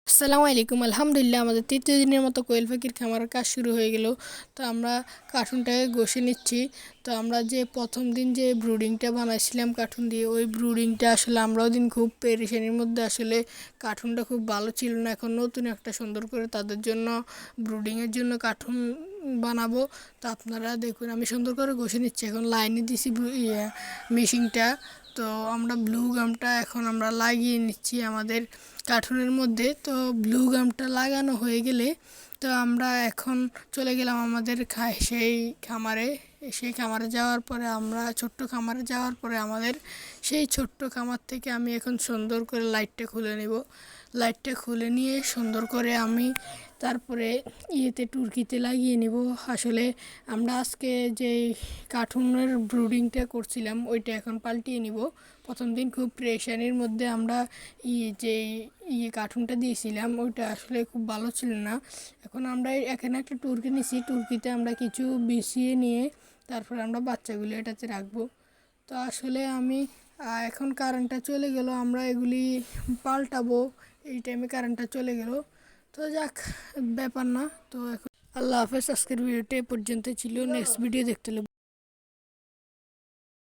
আসসালামু আলাইকুম। আলহামদুলিল্লাহ আমাদের তৃতীয় দিনের মতো কোয়েল পাখির খামারের কাজ শুরু হয়ে গেল। তো আমরা কার্টুনটাকে ঘষে নিচ্ছি। তো আমরা যে প্রথম দিন যে ব্রুডিংটা বানাইছিলাম কার্টুন দিয়ে, ওই ব্রুডিংটা আসলে আমরা ওই দিন খুব পেরেশানির মধ্যে, আসলে কার্টুনটা খুব ভালো ছিল না। এখন নতুন একটা সুন্দর করে তাদের জন্য ব্রুডিংয়ের জন্য কার্টুন বানাবো। তো আপনারা দেখুন, আমি সুন্দর করে ঘষে নিচ্ছি। এখন লাইনে দিছি মেশিনটা। তো আমরা ব্লু গামটা এখন আমরা লাগিয়ে নিচ্ছি আমাদের কার্টুনের মধ্যে। তো ব্লু গামটা লাগানো হয়ে গেলে তো আমরা এখন চলে গেলাম আমাদের খামারে। সেই খামারে যাওয়ার পরে আমরা ছোট্ট খামারে যাওয়ার পরে আমাদের সেই ছোট্ট খামার থেকে আমি এখন সুন্দর করে লাইটটা খুলে নেব। লাইটটা খুলে নিয়ে সুন্দর করে আমি তারপরে টুরকিতে লাগিয়ে নেব। আসলে আমরা আজকে যে কার্টুনের ব্রুডিংটা করছিলাম ওইটা এখন পাল্টিয়ে নিব। প্রথম দিন খুব প্রেশানির মধ্যে আমরা যে কার্টুনটা দিয়েছিলাম ওইটা আসলে খুব ভালো ছিল না। এখন আমরা এখানে একটা টুরকি নিছি, টুরকিতে আমরা কিছু বিছিয়ে নিয়ে তারপরে আমরা বাচ্চাগুলো এটাতে রাখবো। তো আসলে আমি এখন কারেন্টটা চলে গেল, আমরা এগুলি পাল্টাবো। এই টাইমে কারেন্টটা চলে গেল। তো যাক, ব্যাপার না। তো এখন আল্লাহ হাফেজ। আজকের ভিডিওটা এ পর্যন্ত ছিল। নেক্সট ভিডিও দেখতে হলে